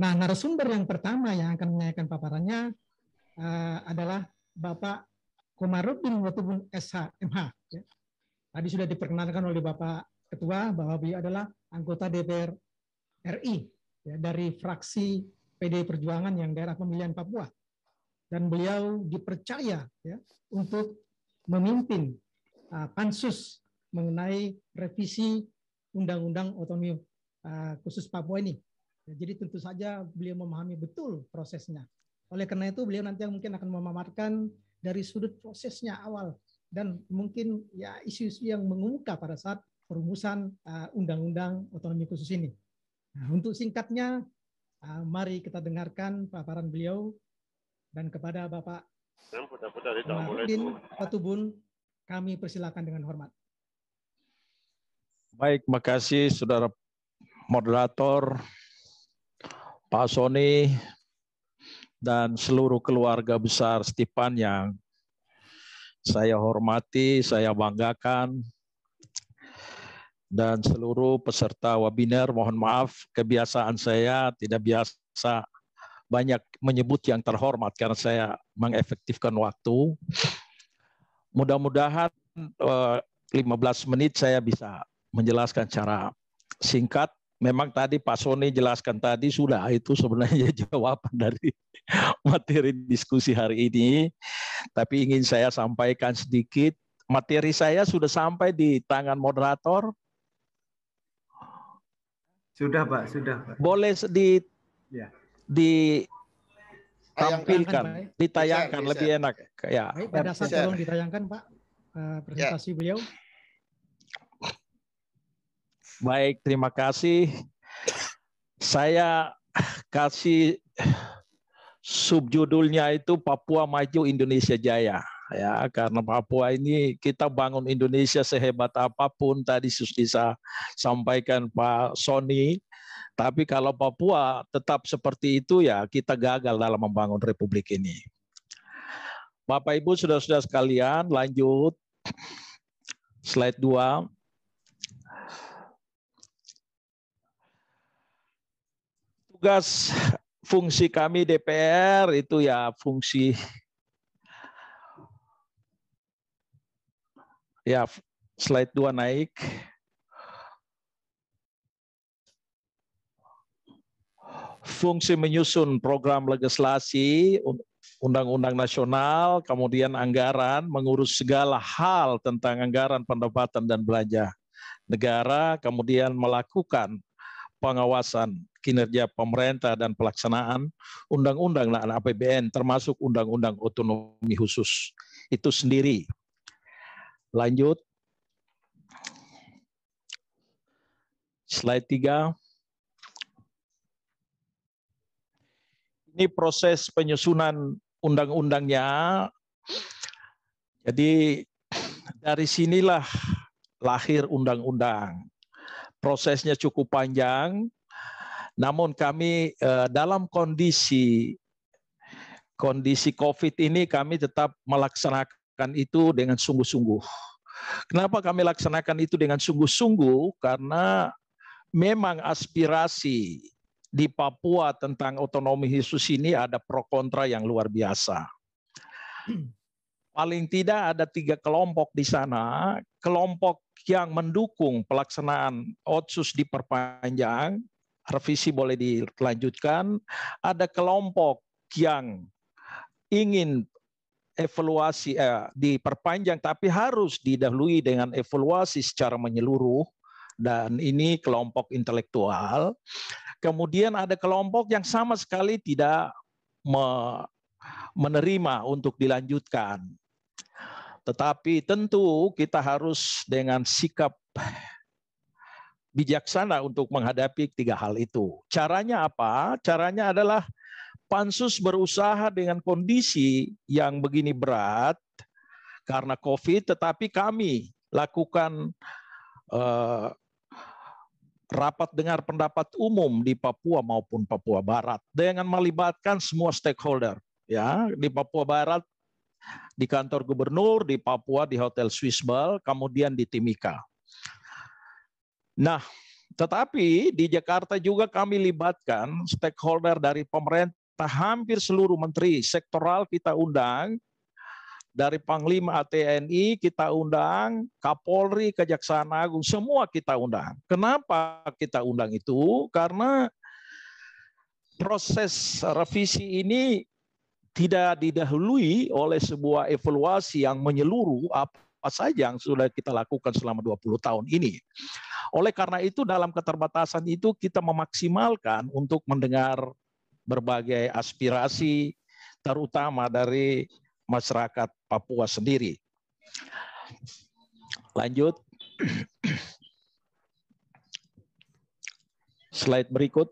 Nah, narasumber yang pertama yang akan menyampaikan paparannya adalah Bapak Komarudin Watubun SH, MH. Ya. Tadi sudah diperkenalkan oleh Bapak Ketua bahwa beliau adalah anggota DPR RI ya, dari fraksi PDI Perjuangan yang daerah pemilihan Papua. Dan beliau dipercaya ya, untuk memimpin pansus mengenai revisi Undang-Undang Otonomi khusus Papua ini. Ya, jadi tentu saja beliau memahami betul prosesnya. Oleh karena itu beliau nanti mungkin akan memaparkan dari sudut prosesnya awal dan mungkin ya isu-isu yang mengemuka pada saat perumusan Undang-Undang Otonomi khusus ini. Nah, untuk singkatnya, mari kita dengarkan paparan beliau dan kepada Bapak Komarudin Watubun kami persilakan dengan hormat. Baik, makasih saudara moderator, Pak Sony, dan seluruh keluarga besar Stipan yang saya hormati, saya banggakan, dan seluruh peserta webinar, mohon maaf kebiasaan saya tidak biasa banyak menyebut yang terhormat karena saya mengefektifkan waktu. Mudah-mudahan 15 menit saya bisa menjelaskan secara singkat. Memang tadi Pak Sony jelaskan tadi sudah itu sebenarnya jawaban dari materi diskusi hari ini. Tapi ingin saya sampaikan sedikit. Materi saya sudah sampai di tangan moderator. Sudah Pak, sudah Pak. Boleh ditampilkan, ditayangkan bisa. Lebih enak. Ya. Baik, pada saat tolong ditayangkan Pak presentasi beliau. Baik, terima kasih. Saya kasih subjudulnya itu Papua Maju Indonesia Jaya. Ya, karena Papua ini kita bangun Indonesia sehebat apapun tadi sudah sampaikan Pak Sony, tapi kalau Papua tetap seperti itu ya kita gagal dalam membangun republik ini. Bapak Ibu saudara-saudara sekalian, lanjut slide 2. Tugas fungsi kami DPR itu ya fungsi ya, slide 2 naik. Fungsi menyusun program legislasi, undang-undang nasional, kemudian anggaran, mengurus segala hal tentang anggaran pendapatan dan belanja negara, kemudian melakukan pengawasan kinerja pemerintah dan pelaksanaan undang-undang dan APBN, termasuk undang-undang otonomi khusus itu sendiri. Lanjut. Slide 3. Ini proses penyusunan undang-undangnya. Jadi dari sinilah lahir undang-undang. Prosesnya cukup panjang, namun kami dalam kondisi COVID ini kami tetap melaksanakan itu dengan sungguh-sungguh. Kenapa kami laksanakan itu dengan sungguh-sungguh? Karena memang aspirasi di Papua tentang otonomi khusus ini ada pro kontra yang luar biasa. Paling tidak ada 3 kelompok di sana, kelompok yang mendukung pelaksanaan Otsus diperpanjang, revisi boleh dilanjutkan, ada kelompok yang ingin evaluasi diperpanjang tapi harus didahului dengan evaluasi secara menyeluruh, dan ini kelompok intelektual. Kemudian ada kelompok yang sama sekali tidak menerima untuk dilanjutkan. Tetapi tentu kita harus dengan sikap bijaksana untuk menghadapi 3 hal itu. Caranya apa? Caranya adalah Pansus berusaha dengan kondisi yang begini berat karena COVID, tetapi kami lakukan rapat dengar pendapat umum di Papua maupun Papua Barat dengan melibatkan semua stakeholder. Ya, di Papua Barat di kantor gubernur, di Papua di Hotel Swissball, kemudian di Timika. Nah, Tetapi di Jakarta juga kami libatkan stakeholder dari pemerintah, hampir seluruh menteri sektoral kita undang, dari Panglima TNI kita undang, Kapolri, Kejaksaan Agung, semua kita undang. Kenapa kita undang itu? Karena proses revisi ini tidak didahului oleh sebuah evaluasi yang menyeluruh apa saja yang sudah kita lakukan selama 20 tahun ini. Oleh karena itu dalam keterbatasan itu kita memaksimalkan untuk mendengar berbagai aspirasi terutama dari masyarakat Papua sendiri. Lanjut. Slide berikut.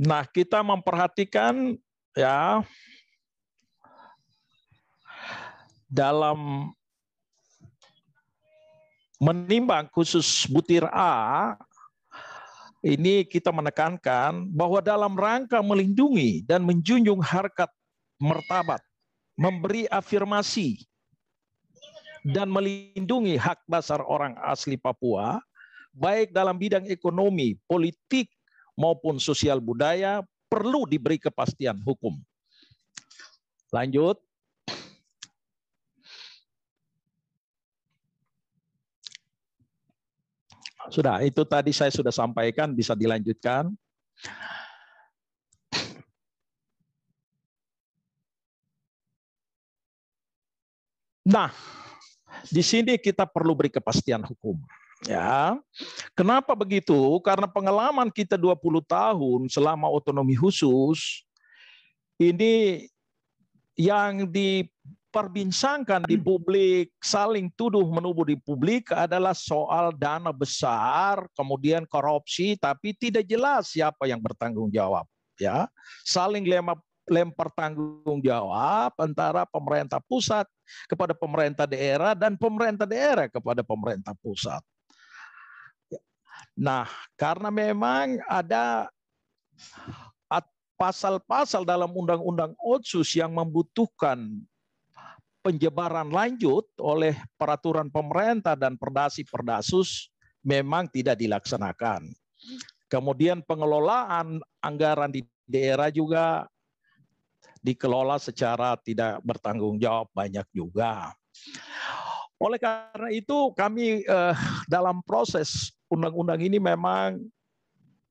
Nah, kita memperhatikan ya dalam menimbang khusus butir A, ini kita menekankan bahwa dalam rangka melindungi dan menjunjung harkat martabat, memberi afirmasi dan melindungi hak dasar orang asli Papua, baik dalam bidang ekonomi, politik, maupun sosial budaya, perlu diberi kepastian hukum. Lanjut. Sudah, itu tadi saya sudah sampaikan, bisa dilanjutkan. Nah, di sini kita perlu beri kepastian hukum. Ya, kenapa begitu? Karena pengalaman kita 20 tahun selama otonomi khusus, ini yang diperbincangkan di publik, saling tuduh menuduh di publik adalah soal dana besar, kemudian korupsi, tapi tidak jelas siapa yang bertanggung jawab. Ya, saling lempar tanggung jawab antara pemerintah pusat kepada pemerintah daerah dan pemerintah daerah kepada pemerintah pusat. Nah, karena memang ada pasal-pasal dalam Undang-Undang Otsus yang membutuhkan penjebaran lanjut oleh peraturan pemerintah dan Perdasi-Perdasus memang tidak dilaksanakan. Kemudian pengelolaan anggaran di daerah juga dikelola secara tidak bertanggung jawab banyak juga. Oleh karena itu kami dalam proses undang-undang ini memang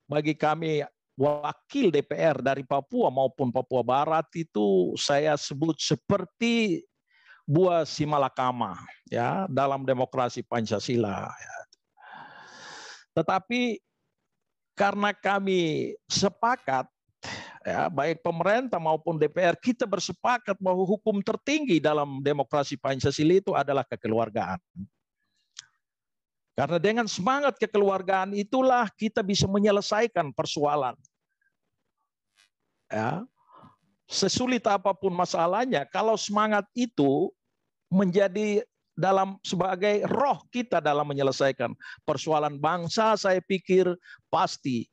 bagi kami wakil DPR dari Papua maupun Papua Barat itu saya sebut seperti buah simalakama ya dalam demokrasi Pancasila. Tetapi karena kami sepakat ya baik pemerintah maupun DPR kita bersepakat bahwa hukum tertinggi dalam demokrasi Pancasila itu adalah kekeluargaan. Karena dengan semangat kekeluargaan itulah kita bisa menyelesaikan persoalan. Ya. Sesulit apapun masalahnya, kalau semangat itu menjadi sebagai roh kita dalam menyelesaikan persoalan bangsa, saya pikir pasti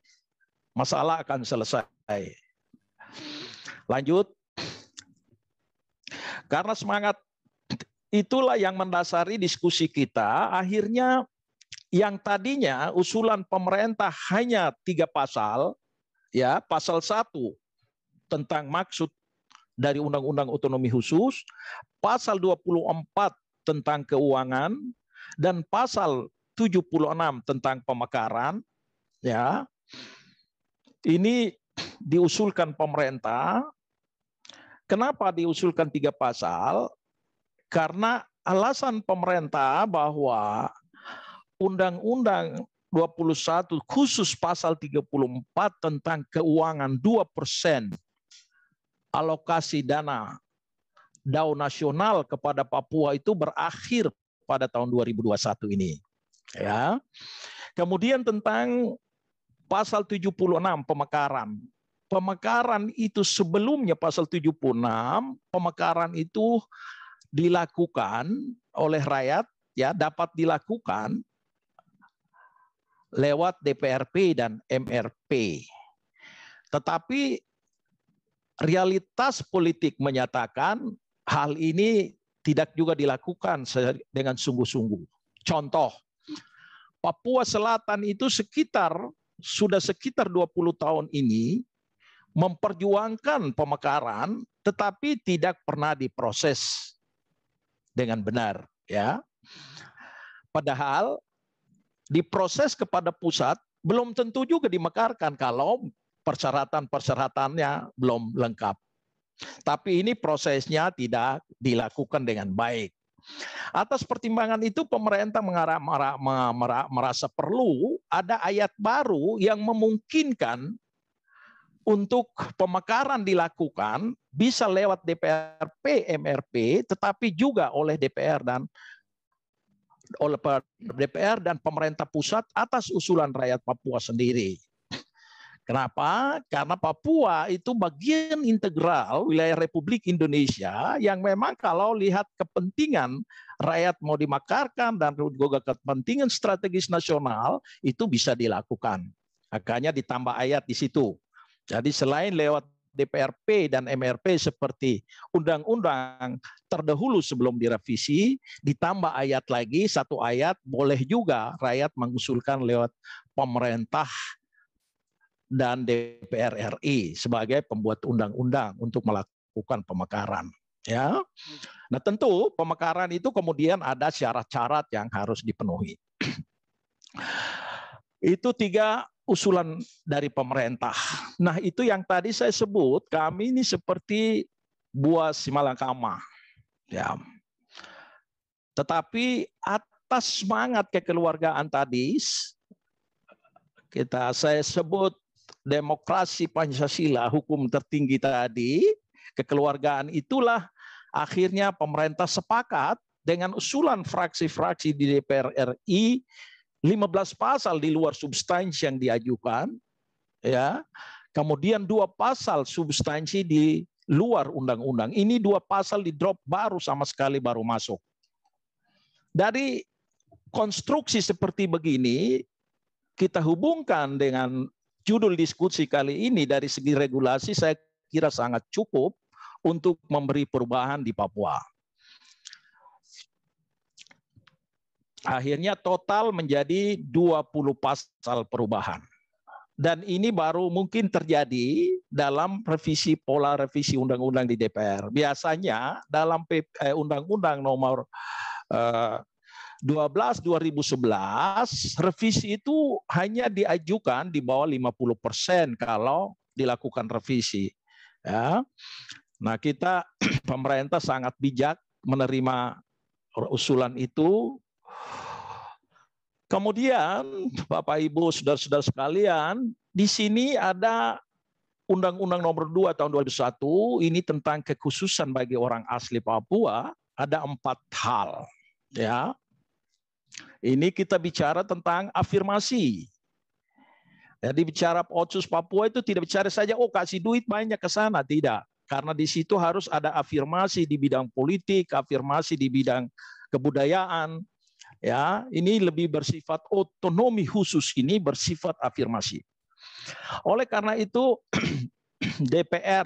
masalah akan selesai. Lanjut. Karena semangat itulah yang mendasari diskusi kita, akhirnya yang tadinya usulan pemerintah hanya 3 pasal, ya pasal 1 tentang maksud dari Undang-Undang Otonomi Khusus, pasal 24 tentang keuangan, dan pasal 76 tentang pemekaran, ya ini diusulkan pemerintah. Kenapa diusulkan 3 pasal? Karena alasan pemerintah bahwa Undang-Undang 21 khusus pasal 34 tentang keuangan 2% alokasi dana DAU nasional kepada Papua itu berakhir pada tahun 2021 ini. Ya. Kemudian tentang pasal 76 pemekaran. Pemekaran itu sebelumnya pasal 76, pemekaran itu dilakukan oleh rakyat ya dapat dilakukan lewat DPRP dan MRP. Tetapi realitas politik menyatakan hal ini tidak juga dilakukan dengan sungguh-sungguh. Contoh, Papua Selatan itu sudah sekitar 20 tahun ini memperjuangkan pemekaran, tetapi tidak pernah diproses dengan benar, ya. Padahal diproses kepada pusat belum tentu juga dimekarkan kalau persyaratan-persyaratannya belum lengkap. Tapi ini prosesnya tidak dilakukan dengan baik. Atas pertimbangan itu pemerintah merasa perlu ada ayat baru yang memungkinkan untuk pemekaran dilakukan bisa lewat DPRP, MRP, tetapi juga oleh DPR dan pemerintah pusat atas usulan rakyat Papua sendiri. Kenapa? Karena Papua itu bagian integral wilayah Republik Indonesia yang memang kalau lihat kepentingan rakyat mau dimekarkan dan juga kepentingan strategis nasional itu bisa dilakukan. Makanya ditambah ayat di situ. Jadi selain lewat DPRP dan MRP seperti undang-undang terdahulu sebelum direvisi, ditambah ayat lagi, satu ayat boleh juga rakyat mengusulkan lewat pemerintah dan DPR RI sebagai pembuat undang-undang untuk melakukan pemekaran. Ya, nah tentu pemekaran itu kemudian ada syarat-syarat yang harus dipenuhi. Itu 3 usulan dari pemerintah. Nah itu yang tadi saya sebut, kami ini seperti buah simalakama. Ya. Tetapi atas semangat kekeluargaan tadi, saya sebut demokrasi Pancasila, hukum tertinggi tadi, kekeluargaan itulah akhirnya pemerintah sepakat dengan usulan fraksi-fraksi di DPR RI 15 pasal di luar substansi yang diajukan, ya. Kemudian 2 pasal substansi di luar undang-undang. Ini 2 pasal di drop baru sama sekali baru masuk. Dari konstruksi seperti begini kita hubungkan dengan judul diskusi kali ini dari segi regulasi saya kira sangat cukup untuk memberi perubahan di Papua. Akhirnya total menjadi 20 pasal perubahan. Dan ini baru mungkin terjadi dalam pola revisi undang-undang di DPR. Biasanya dalam Undang-Undang nomor 12 2011 revisi itu hanya diajukan di bawah 50% kalau dilakukan revisi. Ya. Nah kita pemerintah sangat bijak menerima usulan itu. Kemudian Bapak Ibu saudara-saudara sekalian, di sini ada Undang-Undang nomor 2 tahun 2001 ini tentang kekhususan bagi orang asli Papua, ada 4 hal. Ya. Ini kita bicara tentang afirmasi. Jadi bicara Otsus Papua itu tidak bicara saja kasih duit banyak ke sana, tidak. Karena di situ harus ada afirmasi di bidang politik, afirmasi di bidang kebudayaan. Ya, ini lebih bersifat otonomi khusus, ini bersifat afirmasi. Oleh karena itu DPR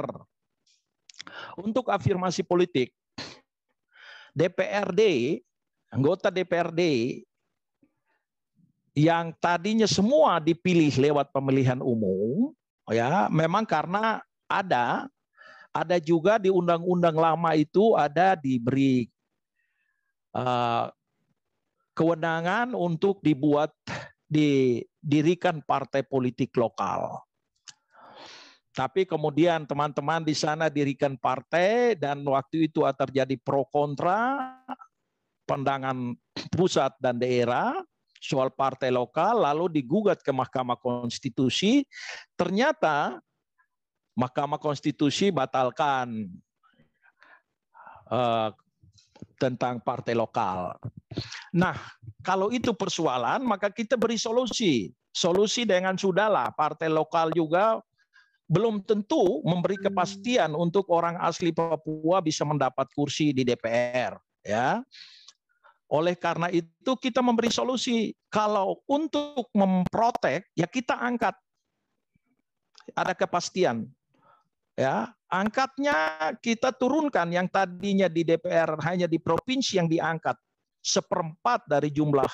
untuk afirmasi politik, anggota DPRD yang tadinya semua dipilih lewat pemilihan umum, ya memang karena ada juga di undang-undang lama itu ada diberi kewenangan untuk didirikan partai politik lokal. Tapi kemudian teman-teman di sana dirikan partai dan waktu itu terjadi pro kontra pandangan pusat dan daerah soal partai lokal, lalu digugat ke Mahkamah Konstitusi. Ternyata Mahkamah Konstitusi batalkan tentang partai lokal. Nah, kalau itu persoalan, maka kita beri solusi. Solusi dengan sudahlah, partai lokal juga belum tentu memberi kepastian untuk orang asli Papua bisa mendapat kursi di DPR. Ya. Oleh karena itu kita memberi solusi. Kalau untuk memprotek, ya kita angkat. Ada kepastian. Ya, angkatnya kita turunkan yang tadinya di DPR hanya di provinsi yang diangkat 1/4 dari jumlah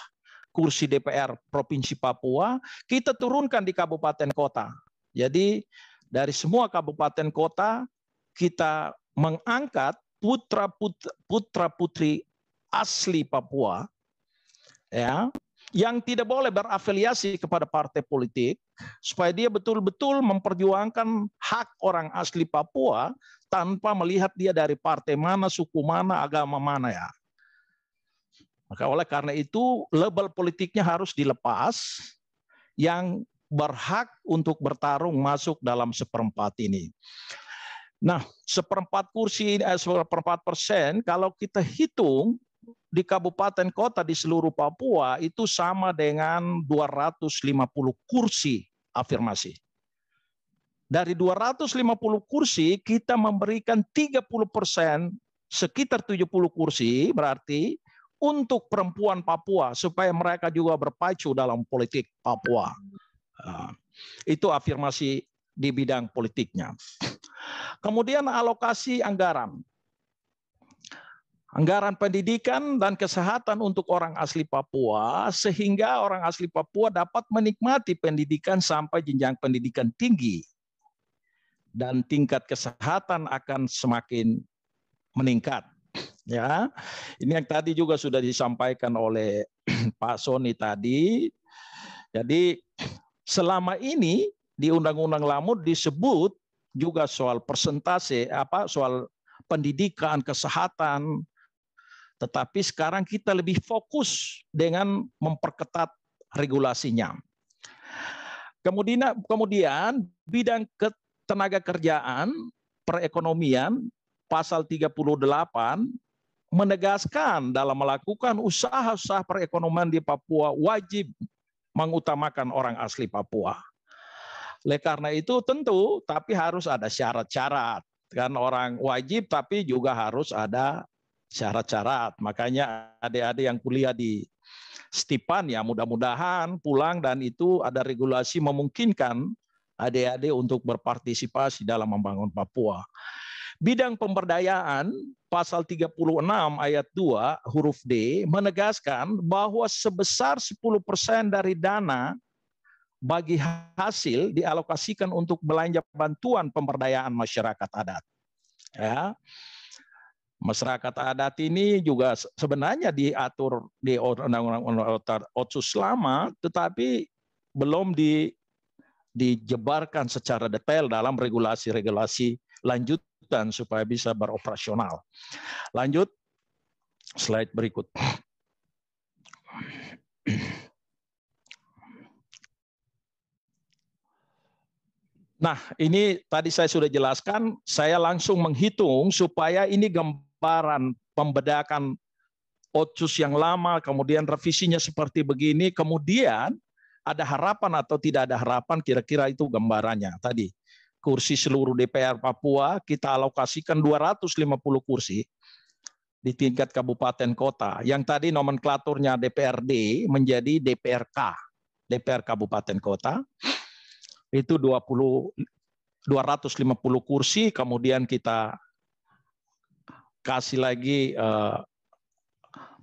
kursi DPR Provinsi Papua, kita turunkan di kabupaten kota. Jadi dari semua kabupaten kota kita mengangkat putra-putri asli Papua, ya, yang tidak boleh berafiliasi kepada partai politik, supaya dia betul-betul memperjuangkan hak orang asli Papua tanpa melihat dia dari partai mana, suku mana, agama mana, ya. Maka oleh karena itu label politiknya harus dilepas, yang berhak untuk bertarung masuk dalam 1/4 ini. Nah, 1/4% kalau kita hitung di kabupaten kota di seluruh Papua itu sama dengan 250 kursi afirmasi. Dari 250 kursi kita memberikan 30%, sekitar 70 kursi berarti untuk perempuan Papua supaya mereka juga berpacu dalam politik Papua. Itu afirmasi di bidang politiknya. Kemudian alokasi anggaran. Anggaran pendidikan dan kesehatan untuk orang asli Papua, sehingga orang asli Papua dapat menikmati pendidikan sampai jenjang pendidikan tinggi. Dan tingkat kesehatan akan semakin meningkat. Ya, ini yang tadi juga sudah disampaikan oleh Pak Soni tadi. Jadi selama ini di Undang-Undang Lamut disebut juga soal persentase, soal pendidikan, kesehatan. Tetapi sekarang kita lebih fokus dengan memperketat regulasinya. Kemudian bidang ketenaga kerjaan, perekonomian, pasal 38 menegaskan dalam melakukan usaha-usaha perekonomian di Papua wajib mengutamakan orang asli Papua. Oleh karena itu tentu, tapi harus ada syarat-syarat. Kan orang wajib tapi juga harus ada syarat-syarat. Makanya adik-adik yang kuliah di Stipan ya mudah-mudahan pulang dan itu ada regulasi memungkinkan adik-adik untuk berpartisipasi dalam membangun Papua. Bidang pemberdayaan pasal 36 ayat 2 huruf D menegaskan bahwa sebesar 10% dari dana bagi hasil dialokasikan untuk belanja bantuan pemberdayaan masyarakat adat. Ya. Masyarakat adat ini juga sebenarnya diatur di Undang-Undang Otsus lama, tetapi belum dijebarkan secara detail dalam regulasi-regulasi lanjutan supaya bisa beroperasional. Lanjut, slide berikut. Nah, ini tadi saya sudah jelaskan, saya langsung menghitung supaya ini gambaran pembedakan Otsus yang lama, kemudian revisinya seperti begini, kemudian ada harapan atau tidak ada harapan, kira-kira itu gambarannya. Tadi, kursi seluruh DPR Papua, kita alokasikan 250 kursi di tingkat kabupaten kota. Yang tadi nomenklaturnya DPRD menjadi DPRK, DPR Kabupaten Kota. Itu 250 kursi, kemudian kita kasih lagi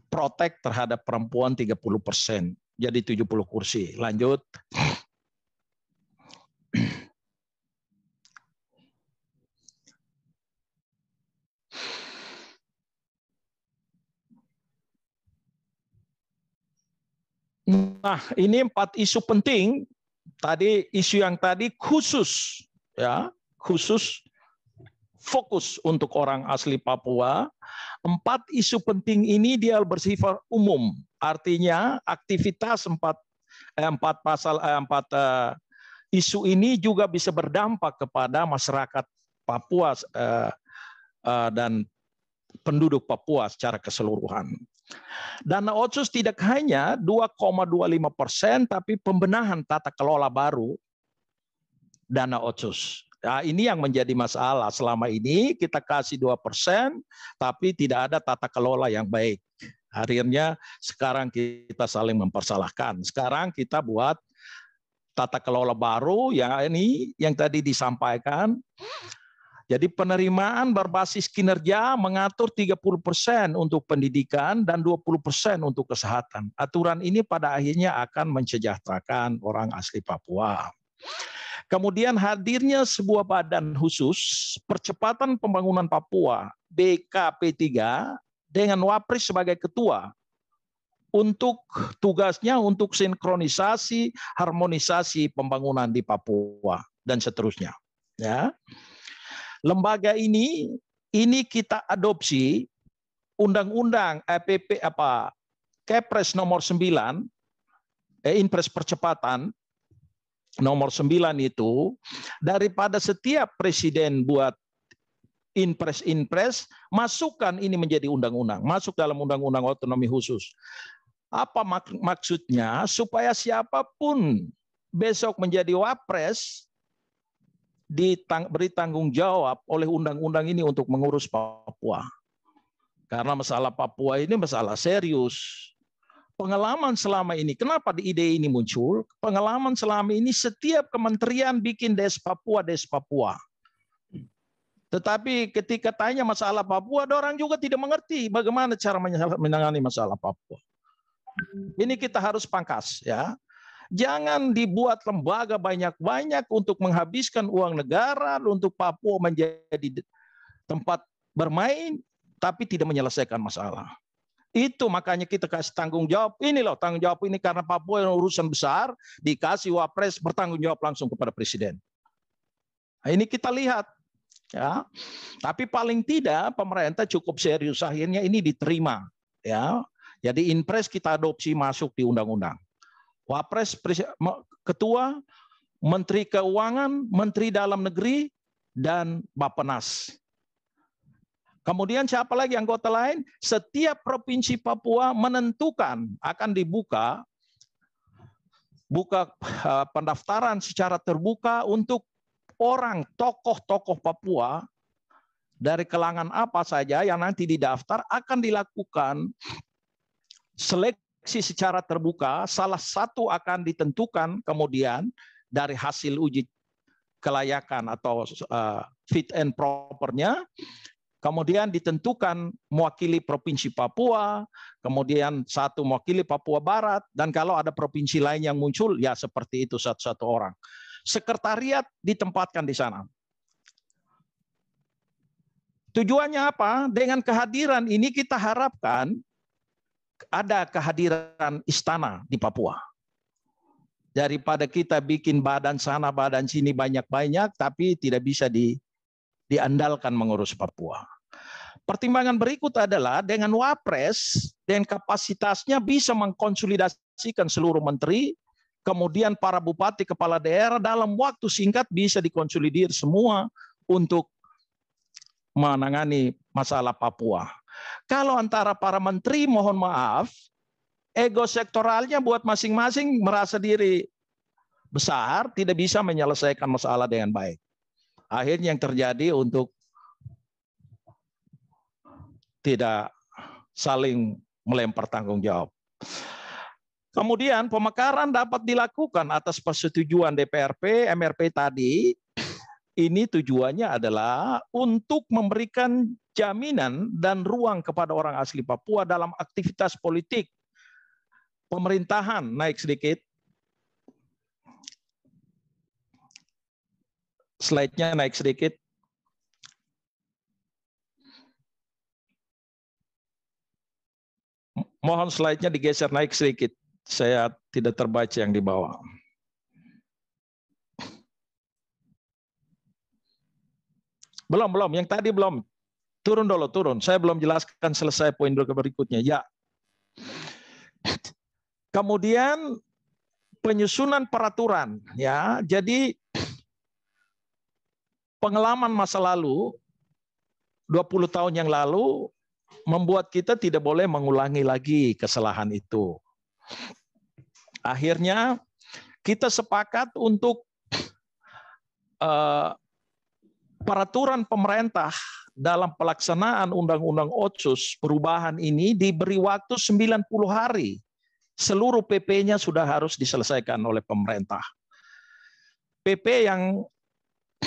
protek terhadap perempuan 30%, jadi 70 kursi. Lanjut. Nah, ini 4 isu penting. Tadi isu yang tadi khusus, ya, khusus fokus untuk orang asli Papua. 4 isu penting ini dia bersifat umum, artinya aktivitas 4 isu ini juga bisa berdampak kepada masyarakat Papua dan penduduk Papua secara keseluruhan. Dana Otsus tidak hanya 2,25%, tapi pembenahan tata kelola baru dana Otsus. Nah, ini yang menjadi masalah. Selama ini kita kasih 2%, tapi tidak ada tata kelola yang baik. Akhirnya sekarang kita saling mempersalahkan. Sekarang kita buat tata kelola baru, yang ini yang tadi disampaikan. Jadi penerimaan berbasis kinerja mengatur 30% untuk pendidikan dan 20% untuk kesehatan. Aturan ini pada akhirnya akan mensejahterakan orang asli Papua. Kemudian hadirnya sebuah badan khusus percepatan pembangunan Papua, BKP3, dengan Wapres sebagai ketua, untuk tugasnya untuk sinkronisasi, harmonisasi pembangunan di Papua dan seterusnya. Ya. Lembaga ini kita adopsi undang-undang Kepres nomor 9, Inpres percepatan nomor 9 itu, daripada setiap presiden buat Inpres, masukkan ini menjadi undang-undang, masuk dalam undang-undang otonomi khusus. Apa maksudnya? Supaya siapapun besok menjadi Wapres, beri tanggung jawab oleh undang-undang ini untuk mengurus Papua. Karena masalah Papua ini masalah serius. Pengalaman selama ini, kenapa ide ini muncul? Pengalaman selama ini setiap kementerian bikin Des Papua. Tetapi ketika tanya masalah Papua, orang juga tidak mengerti bagaimana cara menangani masalah Papua. Ini kita harus pangkas, ya. Jangan dibuat lembaga banyak-banyak untuk menghabiskan uang negara untuk Papua menjadi tempat bermain, tapi tidak menyelesaikan masalah. Itu makanya kita kasih tanggung jawab. Ini loh tanggung jawab ini karena Papua yang urusan besar, dikasih Wapres bertanggung jawab langsung kepada Presiden. Nah, ini kita lihat. Ya. Tapi paling tidak pemerintah cukup serius, akhirnya ini diterima. Ya. Jadi Inpres kita adopsi masuk di undang-undang. Wapres, Ketua, Menteri Keuangan, Menteri Dalam Negeri, dan Bappenas. Kemudian siapa lagi anggota lain? Setiap provinsi Papua menentukan akan dibuka pendaftaran secara terbuka untuk orang tokoh-tokoh Papua dari kalangan apa saja yang nanti didaftar, akan dilakukan seleksi secara terbuka. Salah satu akan ditentukan kemudian dari hasil uji kelayakan atau fit and propernya, kemudian ditentukan mewakili provinsi Papua, kemudian satu mewakili Papua Barat, dan kalau ada provinsi lain yang muncul, ya seperti itu satu-satu orang. Sekretariat ditempatkan di sana. Tujuannya apa? Dengan kehadiran ini kita harapkan ada kehadiran istana di Papua. Daripada kita bikin badan sana, badan sini banyak-banyak, tapi tidak bisa diandalkan mengurus Papua. Pertimbangan berikut adalah dengan Wapres, dengan kapasitasnya bisa mengkonsolidasikan seluruh menteri, kemudian para bupati, kepala daerah dalam waktu singkat bisa dikonsolidir semua untuk menangani masalah Papua. Kalau antara para menteri, mohon maaf, ego sektoralnya buat masing-masing merasa diri besar, tidak bisa menyelesaikan masalah dengan baik. Akhirnya yang terjadi untuk tidak saling melempar tanggung jawab. Kemudian pemekaran dapat dilakukan atas persetujuan DPRP, MRP tadi. Ini tujuannya adalah untuk memberikan jaminan dan ruang kepada orang asli Papua dalam aktivitas politik. Pemerintahan, naik sedikit. Slide-nya naik sedikit. Mohon slide-nya digeser naik sedikit. Saya tidak terbaca yang di bawah. Belum, yang tadi belum. Turun dulu, turun. Saya belum jelaskan selesai poin berikutnya. Ya. Kemudian penyusunan peraturan, ya. Jadi pengalaman masa lalu 20 tahun yang lalu membuat kita tidak boleh mengulangi lagi kesalahan itu. Akhirnya kita sepakat untuk peraturan pemerintah dalam pelaksanaan Undang-Undang Otsus perubahan ini diberi waktu 90 hari. Seluruh PP-nya sudah harus diselesaikan oleh pemerintah. PP yang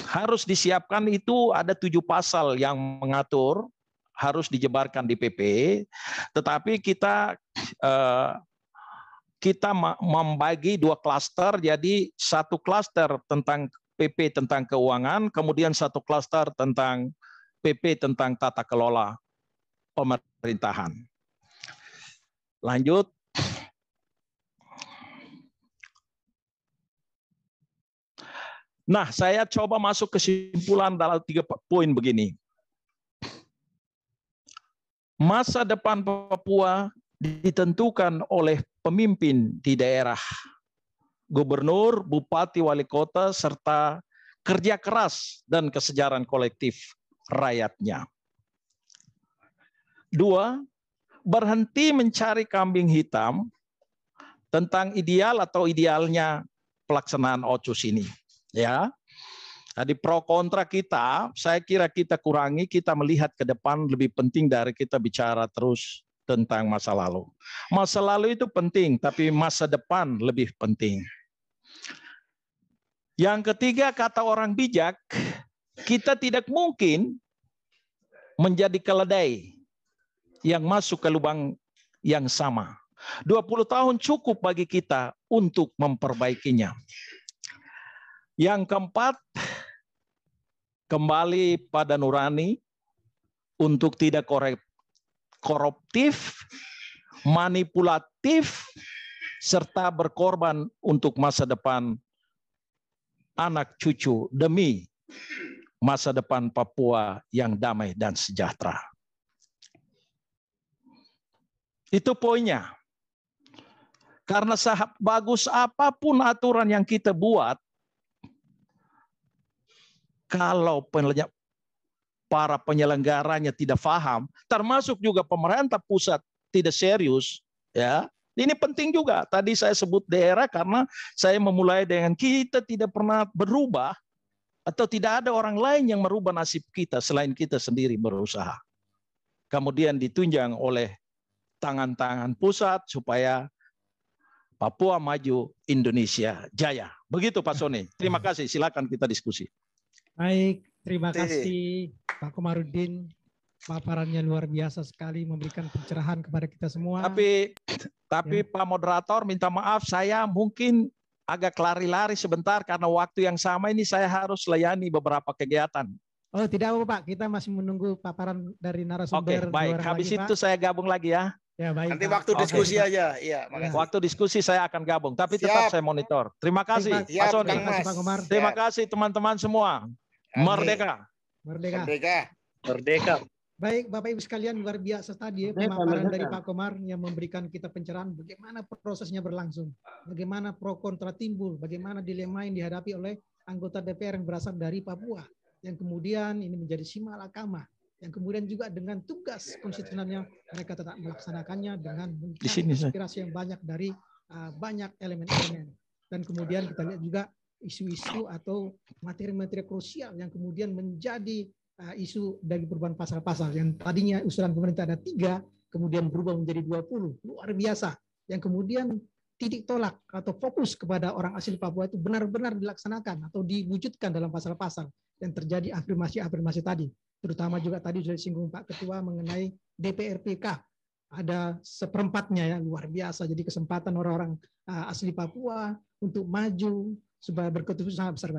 harus disiapkan itu ada 7 pasal yang mengatur harus dijebarkan di PP, tetapi kita membagi 2 klaster, jadi 1 klaster tentang PP tentang keuangan, kemudian 1 klaster tentang PP tentang tata kelola pemerintahan. Lanjut. Nah, saya coba masuk kesimpulan dalam 3 poin begini. Masa depan Papua ditentukan oleh pemimpin di daerah, gubernur, bupati, wali kota, serta kerja keras dan kesejahteraan kolektif rakyatnya. 2, berhenti mencari kambing hitam tentang ideal atau idealnya pelaksanaan OCUS ini. Ya, tadi pro kontra kita, saya kira kita kurangi, kita melihat ke depan lebih penting dari kita bicara terus tentang masa lalu. Masa lalu itu penting, tapi masa depan lebih penting. Yang ketiga, kata orang bijak, kita tidak mungkin menjadi keledai yang masuk ke lubang yang sama. 20 tahun cukup bagi kita untuk memperbaikinya. Yang keempat, kembali pada nurani untuk tidak koruptif, manipulatif, serta berkorban untuk masa depan anak cucu demi masa depan Papua yang damai dan sejahtera. Itu poinnya. Karena bagus apapun aturan yang kita buat, kalau para penyelenggaranya tidak paham, termasuk juga pemerintah pusat tidak serius, ya. Ini penting juga. Tadi saya sebut daerah karena saya memulai dengan kita tidak pernah berubah atau tidak ada orang lain yang merubah nasib kita selain kita sendiri berusaha. Kemudian ditunjang oleh tangan-tangan pusat supaya Papua maju, Indonesia jaya. Begitu Pak Sony. Terima kasih. Silakan kita diskusi. Baik, terima kasih Pak Komarudin. Paparannya luar biasa sekali, memberikan pencerahan kepada kita semua. Tapi Ya. Pak Moderator, minta maaf, saya mungkin agak lari-lari sebentar karena waktu yang sama ini saya harus layani beberapa kegiatan. Oh, tidak apa Pak, kita masih menunggu paparan dari narasumber. Oke, baik. Habis itu saya gabung lagi ya. Ya, baik. Nanti Pak. waktu diskusi aja. Iya, makasih. Waktu diskusi saya akan gabung, tapi tetap saya monitor. Terima kasih, Baik, Pak Sony. Terima kasih Pak Komar. Terima kasih teman-teman semua. Merdeka. Merdeka. Merdeka. Merdeka. Baik, Bapak Ibu sekalian, luar biasa tadi ya, pemaparan dari Pak Komar yang memberikan kita pencerahan bagaimana prosesnya berlangsung, bagaimana pro kontra timbul, bagaimana dilema yang dihadapi oleh anggota DPR yang berasal dari Papua, yang kemudian ini menjadi simalakama, yang kemudian juga dengan tugas konstitusionalnya mereka tetap melaksanakannya dengan inspirasi yang banyak dari banyak elemen-elemen. Dan kemudian kita lihat juga isu-isu atau materi-materi krusial yang kemudian menjadi isu dari perubahan pasal-pasal yang tadinya usulan pemerintah ada 3, kemudian berubah menjadi 20, luar biasa. Yang kemudian titik tolak atau fokus kepada orang asli Papua itu benar-benar dilaksanakan atau diwujudkan dalam pasal-pasal yang terjadi afirmasi-afirmasi tadi. Terutama juga tadi sudah disinggung Pak Ketua mengenai DPRPK. Ada 1/4-nya ya, luar biasa. Jadi kesempatan orang-orang asli Papua untuk maju supaya berkontribusi sangat besar.